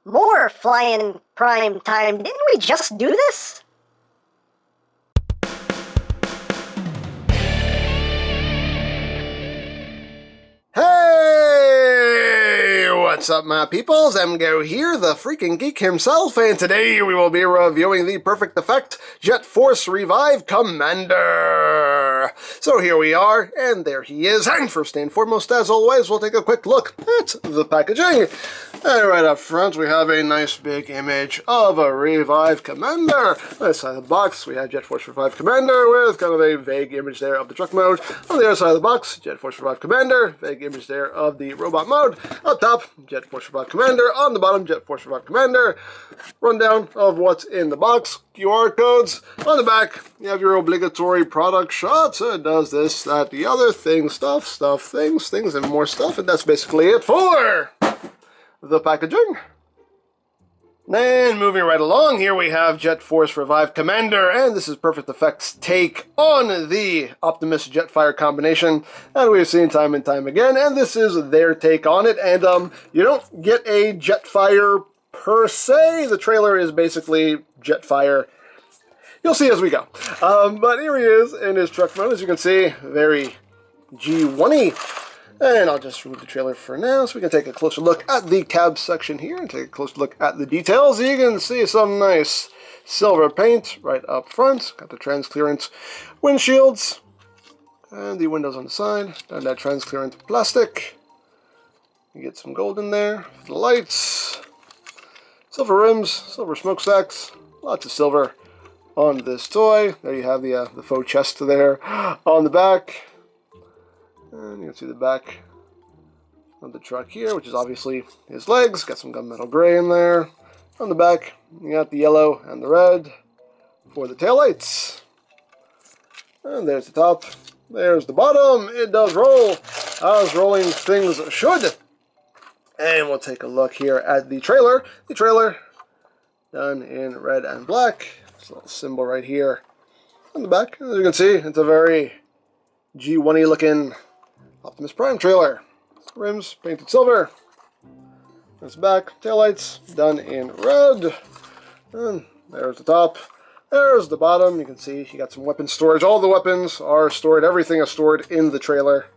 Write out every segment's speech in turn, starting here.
More flying prime time. Didn't we just do this? Hey! What's up, my peoples? EmGo here, the freaking geek himself, and today we will be reviewing the Perfect Effect Jet Force Revive Commander. So here we are, and there he is, and first and foremost, as always, we'll take a quick look at the packaging. And right up front, we have a nice big image of a Revive Commander. On the side of the box, we have Jet Force Revive Commander with kind of a vague image there of the truck mode. On the other side of the box, Jet Force Revive Commander, vague image there of the robot mode. Up top, Jet Force Revive Commander. On the bottom, Jet Force Revive Commander. Rundown of what's in the box. QR codes. On the back, you have your obligatory product shots. It does this, that, the other thing, stuff, things, and more stuff. And that's basically it for the packaging. And moving right along, here we have Jet Force Revive Commander, and this is Perfect Effect's take on the Optimus Jetfire combination, and we've seen time and time again, and this is their take on it, and you don't get a Jetfire per se. The trailer is basically Jetfire. You'll see as we go. But here he is in his truck mode, as you can see, very G1-y. And I'll just remove the trailer for now so we can take a closer look at the cab section here and take a closer look at the details. You can see some nice silver paint right up front. Got the transparent windshields and the windows on the side. And that transparent plastic. You get some gold in there for the lights. Silver rims, silver smokestacks, lots of silver on this toy. There you have the faux chest there on the back. And you can see the back of the truck here, which is obviously his legs. Got some gunmetal gray in there. On the back, you got the yellow and the red for the taillights. And there's the top. There's the bottom. It does roll, as rolling things should. And we'll take a look here at the trailer. The trailer done in red and black. This little symbol right here on the back. As you can see, it's a very G1-y looking Optimus Prime trailer. Rims painted silver. There's the back. Taillights done in red. And there's the top. There's the bottom. You can see you got some weapon storage. All the weapons are stored. Everything is stored in the trailer.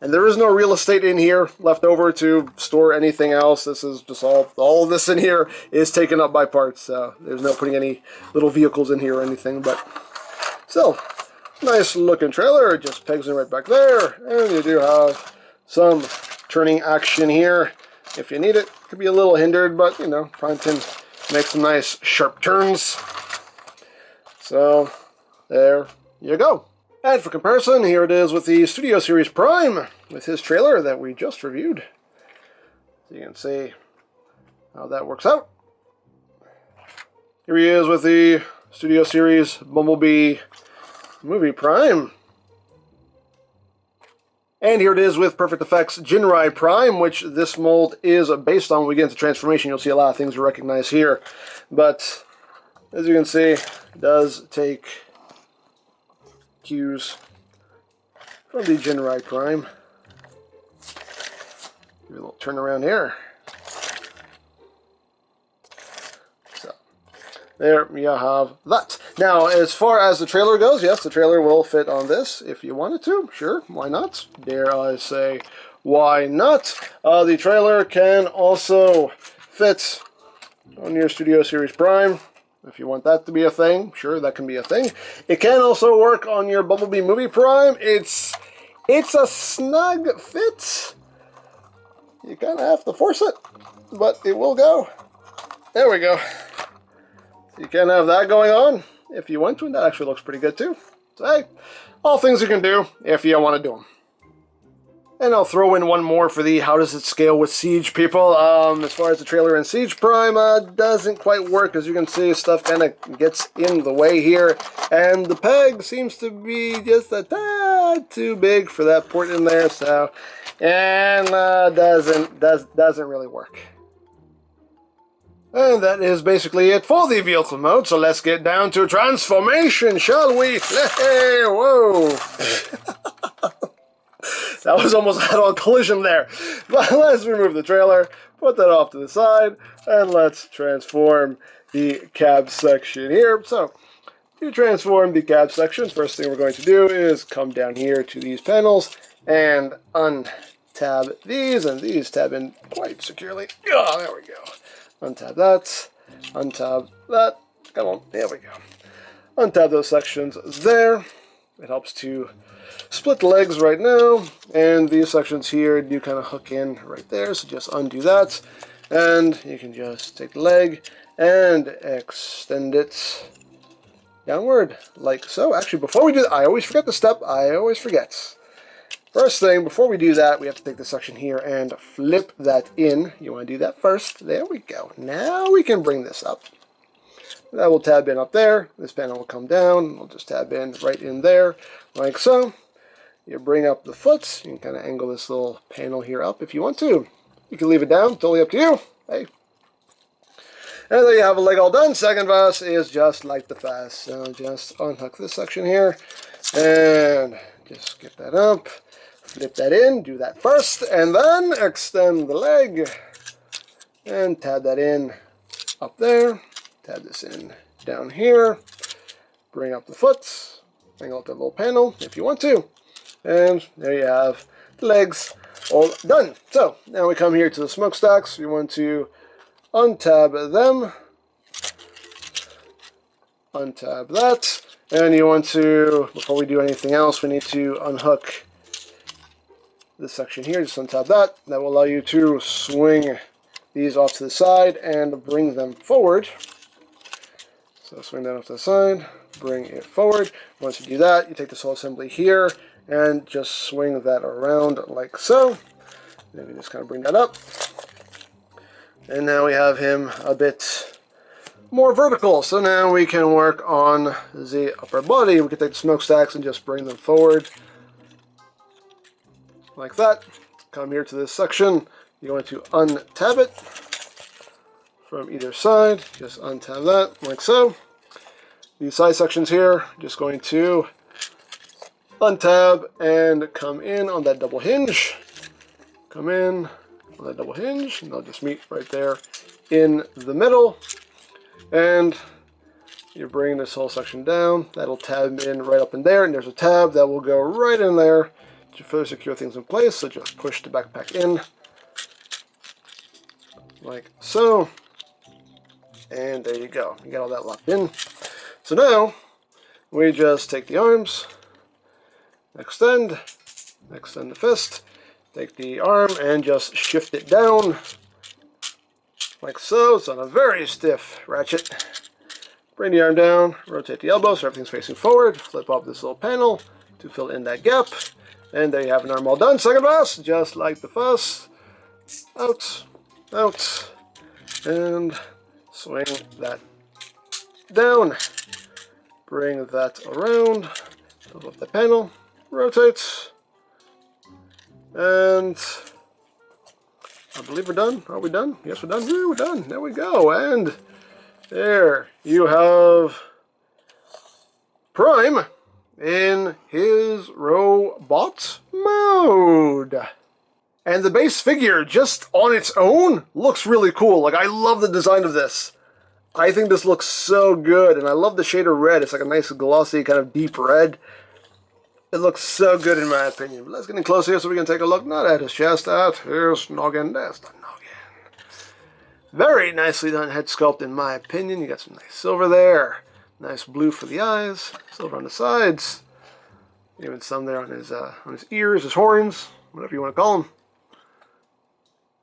And there is no real estate in here left over to store anything else. This is just all of this in here is taken up by parts. So there's no putting any little vehicles in here or anything. But still, nice looking trailer. It just pegs in right back there. And you do have some turning action here if you need it. Could be a little hindered, but you know, Prime can make some nice sharp turns. So there you go. And for comparison, here it is with the Studio Series Prime with his trailer that we just reviewed. So you can see how that works out. Here he is with the Studio Series Bumblebee Movie Prime. And here it is with Perfect Effects Jinrai Prime, which this mold is based on. When we get into transformation, you'll see a lot of things you recognize here. But as you can see, it does take cues from the Jinrai Prime. Give it a little turn around here. So there you have that. Now, as far as the trailer goes, yes, the trailer will fit on this if you wanted to. Sure, why not? Dare I say, why not? The trailer can also fit on your Studio Series Prime. If you want that to be a thing, sure, that can be a thing. It can also work on your Bumblebee Movie Prime. It's a snug fit. You kind of have to force it, but it will go. There we go. You can have that going on if you want to, and that actually looks pretty good too. So hey, all things you can do if you want to do them. And I'll throw in one more for the how does it scale with Siege people. As far as the trailer in Siege Prime, doesn't quite work. As you can see, stuff kind of gets in the way here. And the peg seems to be just a tad too big for that port in there. So, and doesn't really work. And that is basically it for the vehicle mode. So let's get down to transformation, shall we? Hey, whoa. That was almost head-on collision there. But let's remove the trailer, put that off to the side, and let's transform the cab section here. So, to transform the cab section, first thing we're going to do is come down here to these panels and untab these, and these tab in quite securely. Oh, there we go. Untab that, untab that. Come on, there we go. Untab those sections there. It helps to split the legs right now, and these sections here do kind of hook in right there, so just undo that, and you can just take the leg and extend it downward, like so. Actually, before we do that, I always forget the step. I always forget. First thing, before we do that, we have to take this section here and flip that in. You want to do that first. There we go. Now we can bring this up. That will tab in up there. This panel will come down. We'll just tab in right in there, like so. You bring up the foot. You can kind of angle this little panel here up if you want to. You can leave it down. Totally up to you. Hey. And there you have a leg all done. Second verse is just like the first. So just unhook this section here and just get that up. Flip that in. Do that first. And then extend the leg. And tab that in up there. Tab this in down here. Bring up the foot. Angle up that little panel if you want to. And there you have the legs all done. So now we come here to the smokestacks. We want to untab them. Untab that. And you want to, before we do anything else, we need to unhook this section here. Just untab that. That will allow you to swing these off to the side and bring them forward. So swing that off to the side, bring it forward. Once you do that, you take this whole assembly here and just swing that around like so. Then we just kind of bring that up. And now we have him a bit more vertical. So now we can work on the upper body. We can take the smokestacks and just bring them forward like that. Come here to this section. You want to untab it from either side. Just untab that like so. These side sections here, just going to untab and come in on that double hinge. Come in on that double hinge, and they'll just meet right there in the middle. And you bring this whole section down. That'll tab in right up in there, and there's a tab that will go right in there to further secure things in place. So just push the backpack in like so. And there you go. You got all that locked in. So now we just take the arms, extend the fist, take the arm and just shift it down like so. It's on a very stiff ratchet. Bring the arm down, rotate the elbow so everything's facing forward, flip up this little panel to fill in that gap, and there you have an arm all done. Second pass, just like the first. Out, out, and swing that down. Bring that around, fill up the panel, rotate, and I believe we're done. Are we done? Yes, we're done. Yeah, we're done. There we go. And there you have Prime in his robot mode. And the base figure, just on its own, looks really cool. Like, I love the design of this. I think this looks so good, and I love the shade of red. It's like a nice glossy kind of deep red. It looks so good in my opinion. But let's get in close here so we can take a look, not at his chest, at his noggin. There's the noggin. Very nicely done head sculpt in my opinion. You got some nice silver there. Nice blue for the eyes. Silver on the sides. Even some there on his ears, his horns, whatever you want to call them.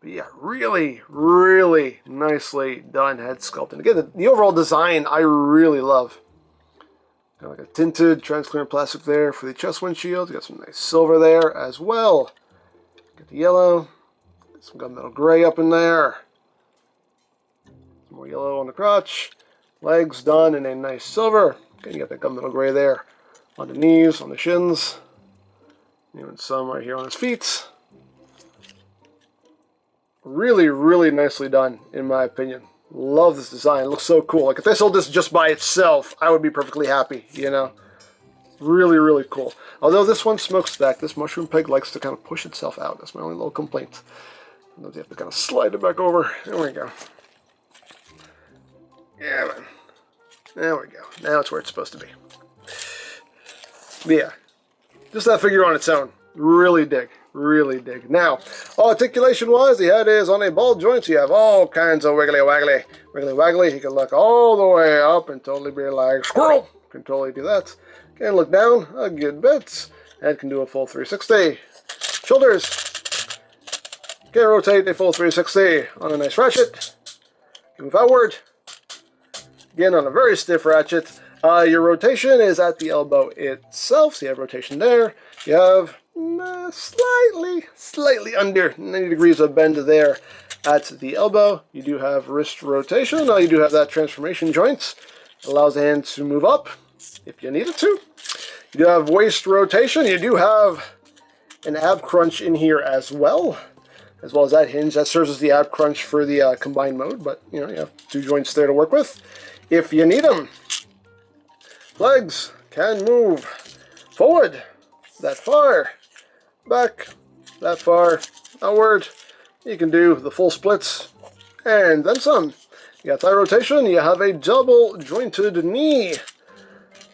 But yeah, really, really nicely done head sculpt. And again, the overall design I really love. Got like a tinted transparent plastic there for the chest windshield. Got some nice silver there as well. Got the yellow. Got some gunmetal gray up in there. Some more yellow on the crotch. Legs done in a nice silver. Okay, you got that gunmetal gray there on the knees, on the shins. Even some right here on his feet. Really, really nicely done, in my opinion. Love this design. It looks so cool. Like, if they sold this just by itself, I would be perfectly happy, you know? Really, really cool. Although this one smokestack, this mushroom peg likes to kind of push itself out. That's my only little complaint. Sometimes you have to kind of slide it back over. There we go. Yeah, man. There we go. Now it's where it's supposed to be. But yeah, just that figure on its own. Really dig. Really dig. Now, articulation-wise, the head is on a ball joint, so you have all kinds of wiggly-waggly. Wiggly-waggly, he can look all the way up and totally be like, squirrel! Can totally do that. Can look down a good bit. Head can do a full 360. Shoulders. Can rotate a full 360 on a nice ratchet. Can move outward. Again, on a very stiff ratchet. Your rotation is at the elbow itself, so you have rotation there. You have slightly under 90 degrees of bend there at the elbow. You do have wrist rotation. You do have that transformation joint. Allows the hand to move up if you need it to. You do have waist rotation. You do have an ab crunch in here as well as that hinge. That serves as the ab crunch for the combined mode, but you have two joints there to work with if you need them. Legs can move forward that far, back that far, outward. You can do the full splits and then some. You got thigh rotation, you have a double jointed knee.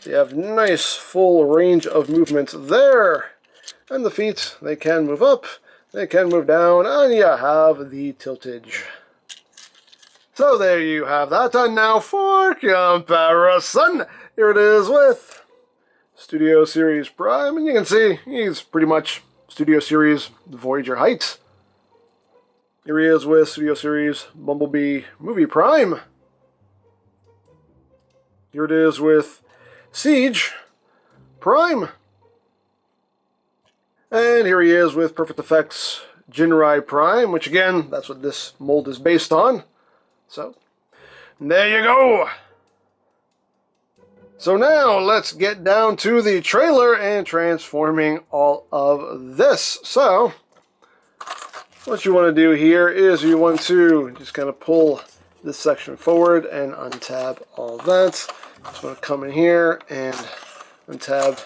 So you have nice full range of movement there. And the feet, they can move up, they can move down, and you have the tiltage. So there you have that, and now for comparison. Here it is with Studio Series Prime, and you can see he's pretty much Studio Series Voyager height. Here he is with Studio Series Bumblebee Movie Prime. Here it is with Siege Prime. And here he is with Perfect Effects Jinrai Prime, which again, that's what this mold is based on. So, there you go. So now, let's get down to the trailer and transforming all of this. So, what you want to do here is you want to just kind of pull this section forward and untab all that. Just want to come in here and untab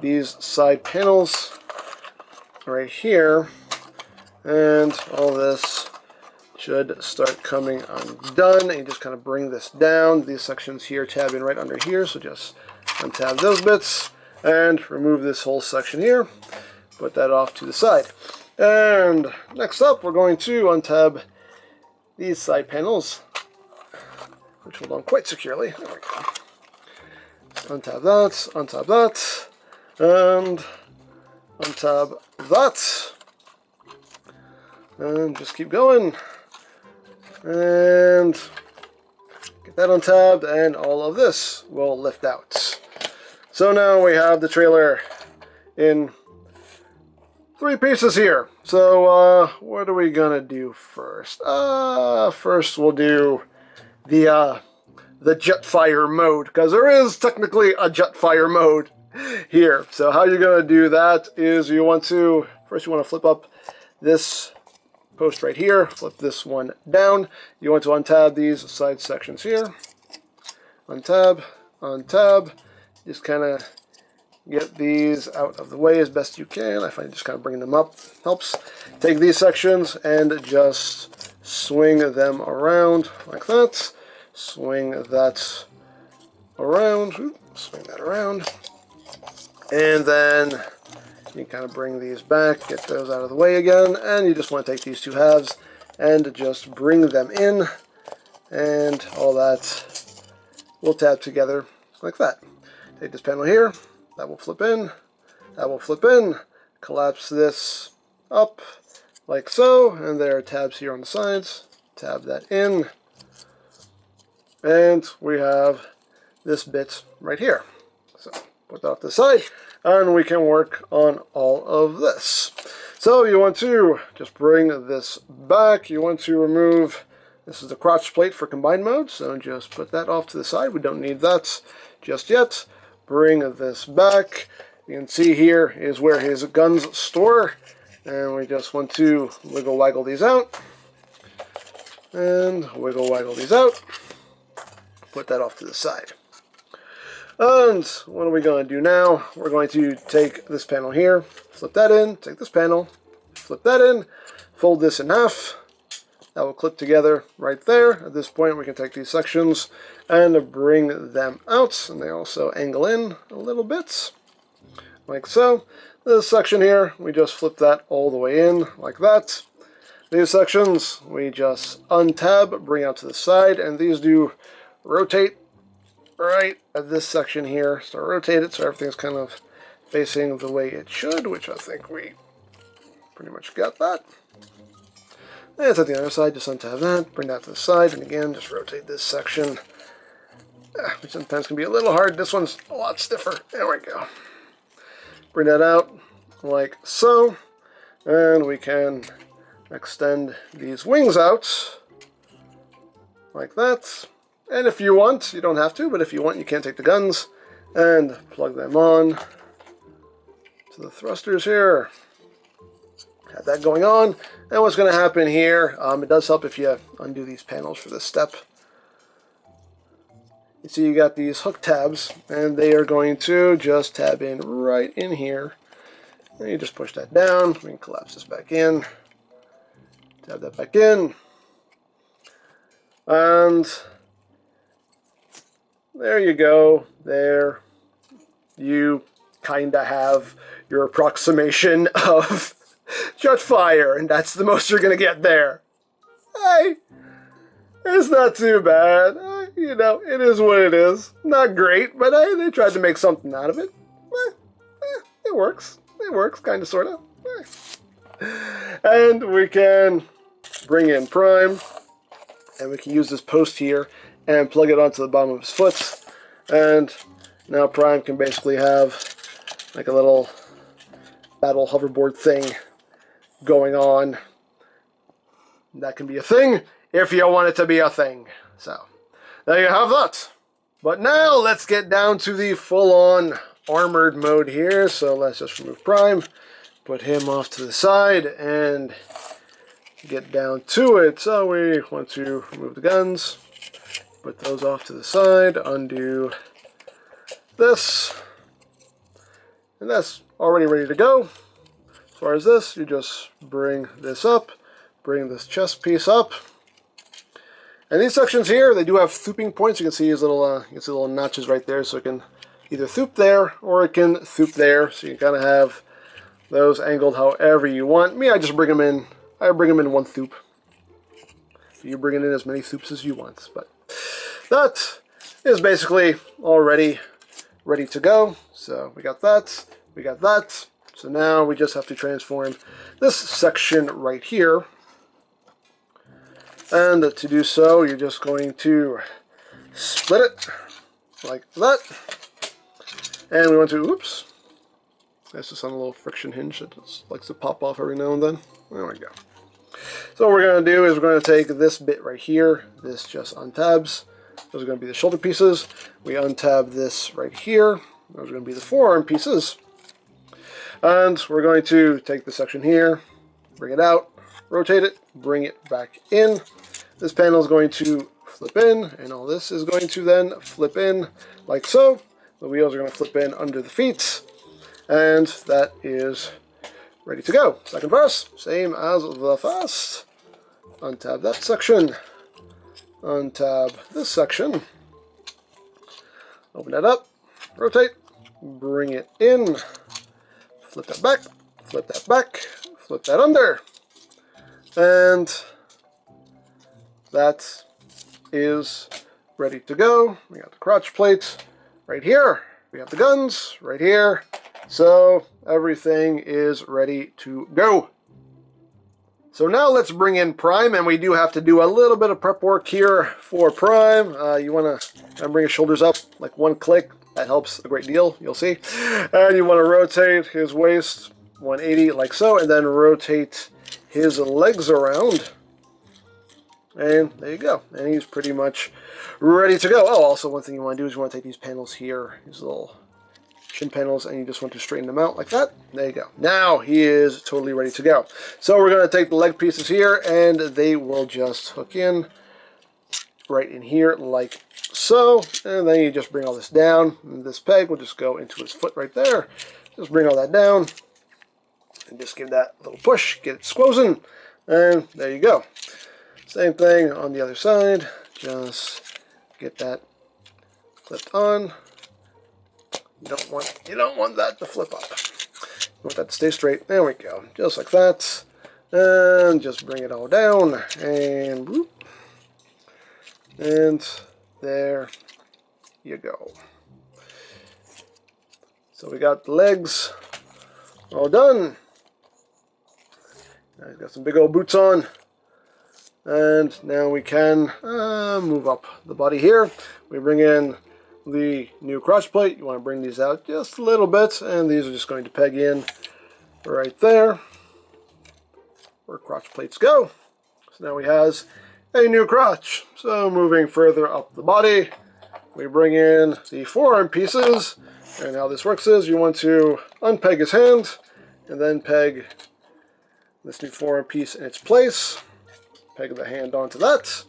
these side panels right here. And all this should start coming undone. And you just kind of bring this down. These sections here tab in right under here, so just untab those bits and remove this whole section here. Put that off to the side. And next up, we're going to untab these side panels, which hold on quite securely. There we go. Untab that, and untab that. And just keep going. And get that untabbed, and all of this will lift out. So now we have the trailer in 3 pieces here. So what are we gonna do first? First we'll do the Jetfire mode, because there is technically a Jetfire mode here. So how you're gonna do that is you want to flip up this post right here, flip this one down. You want to untab these side sections here. Untab, untab. Just kind of get these out of the way as best you can. I find just kind of bringing them up helps. Take these sections and just swing them around like that. Swing that around. Oops, swing that around. And then you can kind of bring these back, get those out of the way again, and you just want to take these 2 halves and just bring them in, and all that will tab together like that. Take this panel here, that will flip in, that will flip in, collapse this up like so, and there are tabs here on the sides, tab that in, and we have this bit right here. So put that off to the side, and we can work on all of this. So you want to just bring this back. You want to remove, this is the crotch plate for combined mode, so just put that off to the side. We don't need that just yet. Bring this back. You can see here is where his guns store, and we just want to wiggle waggle these out, and wiggle waggle these out. Put that off to the side. And what are we going to do now? We're going to take this panel here, flip that in, take this panel, flip that in, fold this in half. That will clip together right there. At this point, we can take these sections and bring them out. And they also angle in a little bit, like so. This section here, we just flip that all the way in, like that. These sections, we just untab, bring out to the side, and these do rotate right at this section here. So rotate it so everything's kind of facing the way it should, which I think we pretty much got that. And it's at the other side, just untab that, bring that to the side, and again, just rotate this section, which sometimes can be a little hard. This one's a lot stiffer. There we go. Bring that out like so, and we can extend these wings out like that. And if you want, you don't have to, but if you want, you can take the guns and plug them on to the thrusters here. Have that going on. And what's going to happen here, it does help if you undo these panels for this step. You see you got these hook tabs, and they are going to just tab in right in here. And you just push that down. We can collapse this back in. Tab that back in. And there you go. There you kind of have your approximation of Jetfire, and that's the most you're going to get there. Hey, it's not too bad. You know, it is what it is. Not great, but hey, they tried to make something out of it. It works. It works, kind of, sort of. And we can bring in Prime, and we can use this post here and plug it onto the bottom of his foot. And now Prime can basically have like a little battle hoverboard thing going on. That can be a thing if you want it to be a thing. So there you have that. But now let's get down to the full-on armored mode here. So let's just remove Prime, put him off to the side, and get down to it. So we want to remove the guns, put those off to the side, undo this, and that's already ready to go. As far as this, you just bring this up, bring this chest piece up. And these sections here, they do have thooping points. You can see these little notches right there, so it can either thoop there or it can thoop there. So you kind of have those angled however you want. Me, I just bring them in. I bring them in one thoop. You bring in as many thoops as you want. But that is basically already ready to go. So we got that. We got that. So now we just have to transform this section right here. And to do so, you're just going to split it like that. And we want to, oops, that's just on a little friction hinge that just likes to pop off every now and then. There we go. So what we're going to do is we're going to take this bit right here. This just untabs. Those are going to be the shoulder pieces. We untab this right here. Those are going to be the forearm pieces. And we're going to take the section here, bring it out, rotate it, bring it back in. This panel is going to flip in, and all this is going to then flip in like so. The wheels are going to flip in under the feet, and that is ready to go. Second verse, same as the first. Untab that section, untab this section, open that up, rotate, bring it in, flip that back, flip that back, flip that under, and that is ready to go. We got the crotch plates right here. We have the guns right here. So everything is ready to go. So now let's bring in Prime, and we do have to do a little bit of prep work here for Prime. You want to bring his shoulders up like one click. That helps a great deal, you'll see. And you want to rotate his waist 180 like so, and then rotate his legs around. And there you go. And he's pretty much ready to go. Oh, also one thing you want to do is you want to take these panels here, these little shin panels, and you just want to straighten them out like that. There you go. Now he is totally ready to go. So we're going to take the leg pieces here, and they will just hook in right in here like so. And then you just bring all this down. And this peg will just go into his foot right there. Just bring all that down. And just give that a little push. Get it squozen. And there you go. Same thing on the other side. Just get that clipped on. You don't want that to flip up. You want that to stay straight. There we go. Just like that. And just bring it all down. And whoop. And there you go. So we got the legs all done. Now he's got some big old boots on. And now we can move up the body here. We bring in the new crotch plate. You want to bring these out just a little bit, and these are just going to peg in right there where crotch plates go. So now he has a new crotch. So moving further up the body, we bring in the forearm pieces, and how this works is you want to unpeg his hand and then peg this new forearm piece in its place. Peg the hand onto that.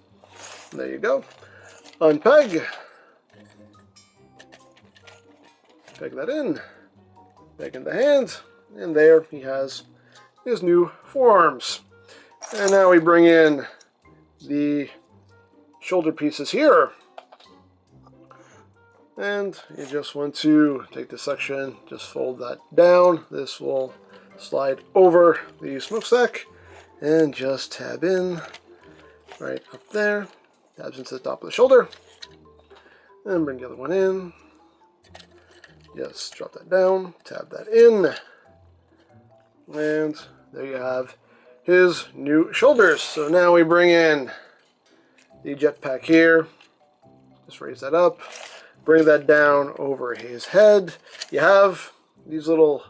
And there you go. Unpeg. Peg that in. Peg in the hand. And there he has his new forearms. And now we bring in the shoulder pieces here. And you just want to take this section, just fold that down. This will slide over the smokestack. And just tab in right up there. Tabs into the top of the shoulder. And bring the other one in. Just drop that down. Tab that in. And there you have his new shoulders. So now we bring in the jetpack here. Just raise that up. Bring that down over his head. You have these little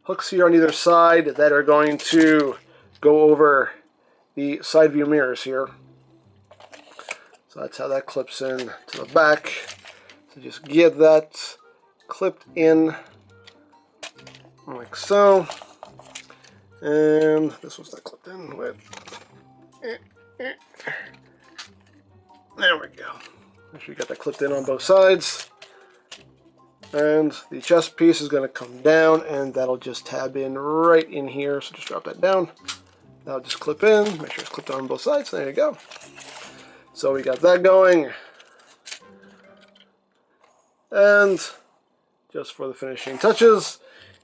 hooks here on either side that are going to go over the side view mirrors here. So that's how that clips in to the back. So just get that clipped in like so. And this one's not clipped in with. There we go. Make sure you got that clipped in on both sides. And the chest piece is going to come down, and that'll just tab in right in here. So just drop that down. That'll just clip in. Make sure it's clipped on both sides. There you go. So we got that going. And just for the finishing touches,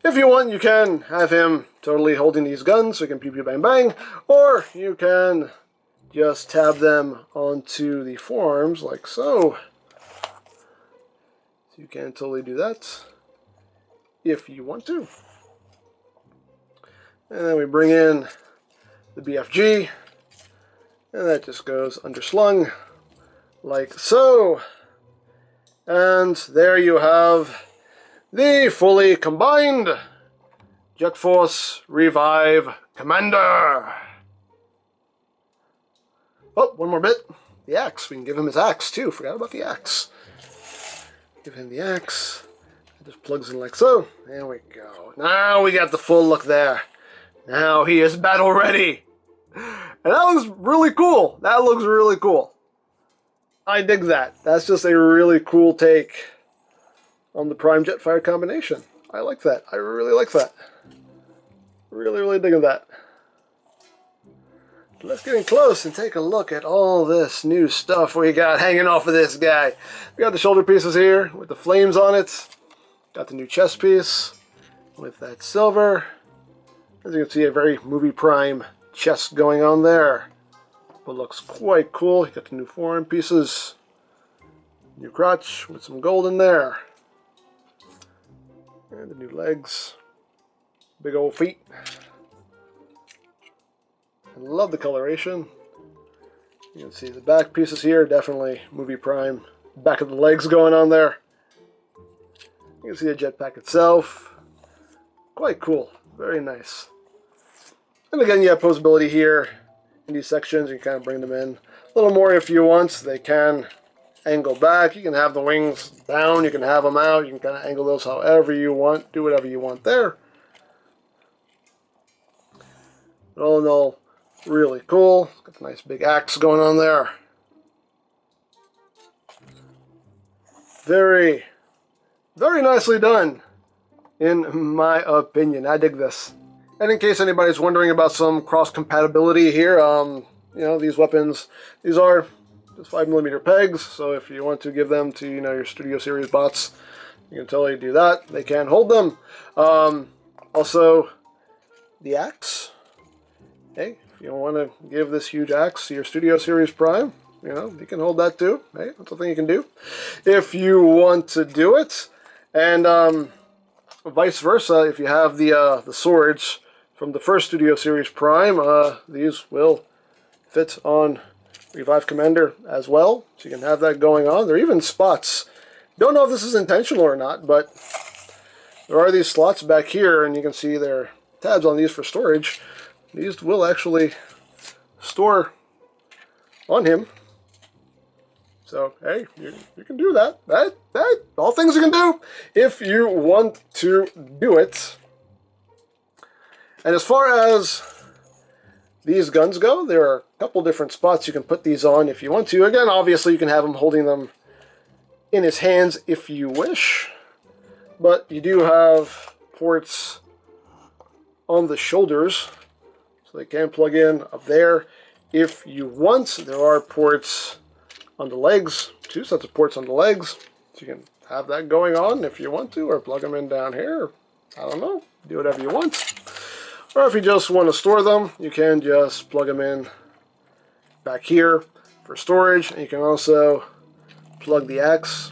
if you want, you can have him totally holding these guns so you can pew pew bang bang, or you can just tab them onto the forearms like so. So you can totally do that if you want to. And then we bring in the BFG, and that just goes underslung like so. And there you have the fully combined Jet Force Revive Commander. Oh, one more bit. The axe. We can give him his axe too. Forgot about the axe. Give him the axe. It just plugs in like so. There we go. Now we got the full look there. Now he is battle ready. And that looks really cool. That looks really cool. I dig that. That's just a really cool take on the Prime Jetfire combination. I like that. I really like that. Really, really digging that. Let's get in close and take a look at all this new stuff we got hanging off of this guy. We got the shoulder pieces here with the flames on it. Got the new chest piece with that silver. As you can see, a very movie Prime chest going on there. But looks quite cool. You got the new forearm pieces. New crotch with some gold in there. And the new legs. Big old feet. I love the coloration. You can see the back pieces here, definitely movie Prime. Back of the legs going on there. You can see the jetpack itself. Quite cool. Very nice. And again, you have posability here in these sections. You can kind of bring them in a little more if you want. They can angle back. You can have the wings down. You can have them out. You can kind of angle those however you want. Do whatever you want there. But all in all, really cool. Got a nice big axe going on there. Very, very nicely done, in my opinion. I dig this. And in case anybody's wondering about some cross-compatibility here, you know, these weapons, these are just 5mm pegs, so if you want to give them to, you know, your Studio Series bots, you can totally do that. They can hold them. Also, the axe. Hey, if you want to give this huge axe to your Studio Series Prime, you know, you can hold that too. Hey, that's a thing you can do if you want to do it. And vice versa, if you have the swords from the first Studio Series Prime, these will fit on Revive Commander as well, so you can have that going on. There are even spots. Don't know if this is intentional or not, but there are these slots back here, and you can see there are tabs on these for storage. These will actually store on him. So, hey, you can do that. That, all things you can do if you want to do it. And as far as these guns go, there are a couple different spots you can put these on if you want to. Again, obviously you can have him holding them in his hands if you wish. But you do have ports on the shoulders, so they can plug in up there if you want. There are ports on the legs, 2 sets of ports on the legs, so you can have that going on if you want to, or plug them in down here. I don't know, do whatever you want. Or if you just want to store them, you can just plug them in back here for storage, and you can also plug the axe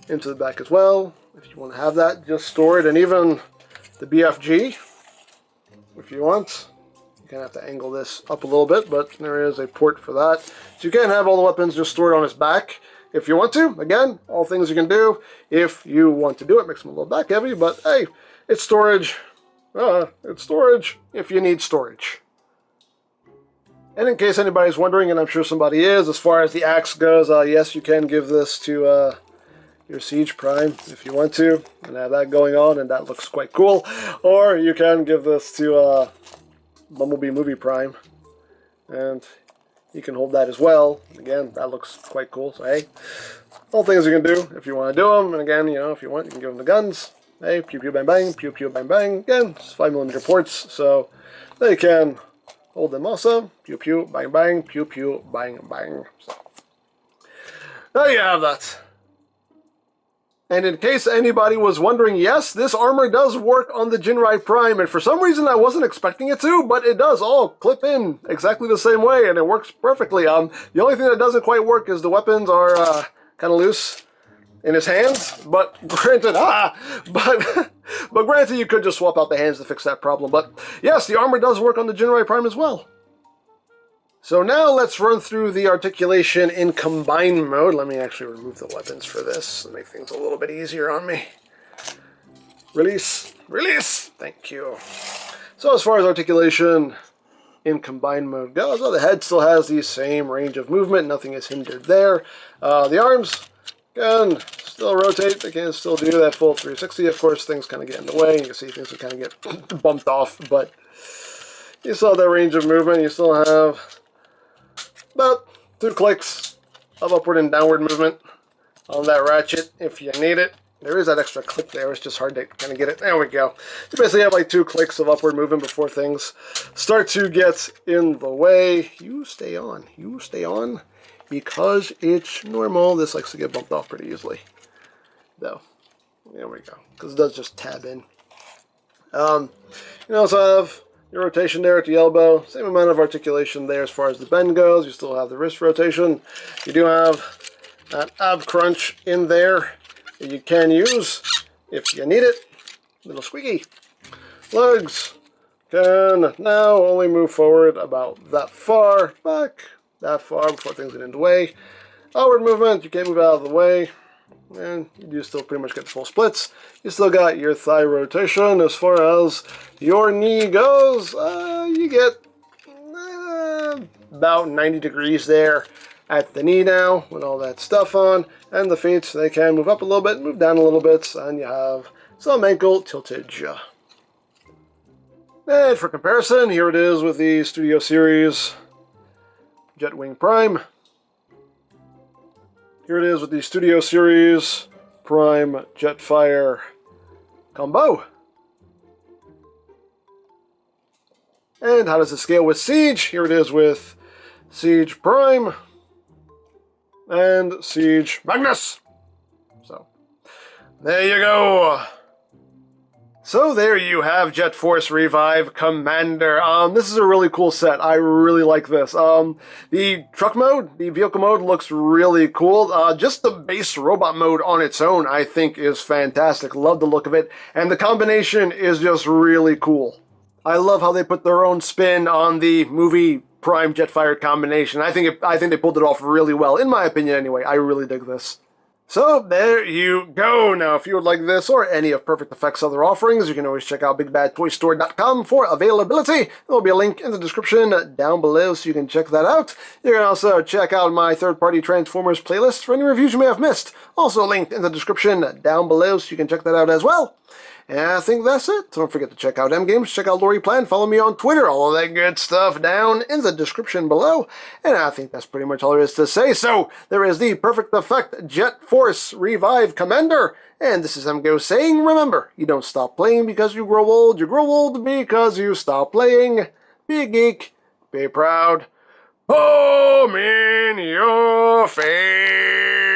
into the back as well if you want to have that just stored. And even the BFG, if you want. You kind of have to angle this up a little bit, but there is a port for that. So you can have all the weapons just stored on his back if you want to. Again, all things you can do if you want to do it. Makes them a little back heavy, but hey, it's storage. It's storage if you need storage. And in case anybody's wondering, and I'm sure somebody is, as far as the axe goes, yes, you can give this to your Siege Prime if you want to, and have that going on, and that looks quite cool. Or you can give this to Bumblebee Movie Prime, and you can hold that as well. Again, that looks quite cool. So hey, all things you can do if you want to do them. And again, you know, if you want, you can give them the guns. Hey, pew pew bang bang, pew pew bang bang. Again, it's 5mm ports, so they can hold them also. Pew pew bang bang, pew pew bang bang. So there you have that. And in case anybody was wondering, yes, this armor does work on the Jinrai Prime, and for some reason I wasn't expecting it to, but it does all clip in exactly the same way, and it works perfectly. The only thing that doesn't quite work is the weapons are kind of loose in his hands, but granted, but granted, you could just swap out the hands to fix that problem. But yes, the armor does work on the Jinrai Prime as well. So now let's run through the articulation in combined mode. Let me actually remove the weapons for this and make things a little bit easier on me. Release, release, thank you. So as far as articulation in combined mode goes, well, the head still has the same range of movement. Nothing is hindered there. The arms can still rotate. They can still do that full 360. Of course, things kind of get in the way. You can see things can kind of get bumped off, but you still have that range of movement. You still have about 2 clicks of upward and downward movement on that ratchet if you need it. There is that extra click there. It's just hard to kind of get it. There we go. You basically have like 2 clicks of upward movement before things start to get in the way. You stay on. You stay on because it's normal. This likes to get bumped off pretty easily, though. There we go. Because it does just tab in. You also have your rotation there at the elbow. Same amount of articulation there as far as the bend goes. You still have the wrist rotation. You do have that ab crunch in there that you can use if you need it. Little squeaky. Legs can now only move forward about that far, back that far before things get in the way. Outward movement, you can't move out of the way. And you do still pretty much get the full splits. You still got your thigh rotation. As far as your knee goes, you get about 90 degrees there at the knee now with all that stuff on. And the feet, they can move up a little bit, move down a little bit, and you have some ankle tiltage. And for comparison, here it is with the Studio Series Jetwing Prime. Here it is with the Studio Series Prime Jetfire combo. And how does it scale with Siege? Here it is with Siege Prime and Siege Magnus. So, there you go. So there you have Jet Force Revive Commander. This is a really cool set. I really like this. The truck mode, the vehicle mode looks really cool. Just the base robot mode on its own, I think, is fantastic. Love the look of it. And the combination is just really cool. I love how they put their own spin on the movie Prime Jetfire combination. I think they pulled it off really well, in my opinion anyway. I really dig this. So, there you go. Now, if you would like this or any of Perfect Effect's other offerings, you can always check out BigBadToyStore.com for availability. There will be a link in the description down below so you can check that out. You can also check out my third-party Transformers playlist for any reviews you may have missed. Also linked in the description down below so you can check that out as well. And I think that's it. Don't forget to check out EmGo's, check out Lori Plan, follow me on Twitter, all of that good stuff down in the description below. And I think that's pretty much all there is to say. So, there is the Perfect Effect Jet Force Revive Commander. And this is EmGo saying, remember, you don't stop playing because you grow old because you stop playing. Be a geek, be proud. Boom in your face.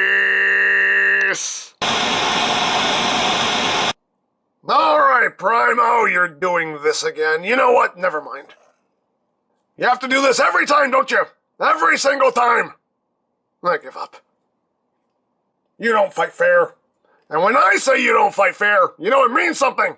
Alright, Prime, oh, you're doing this again. You know what? Never mind. You have to do this every time, don't you? Every single time. I give up. You don't fight fair. And when I say you don't fight fair, you know it means something.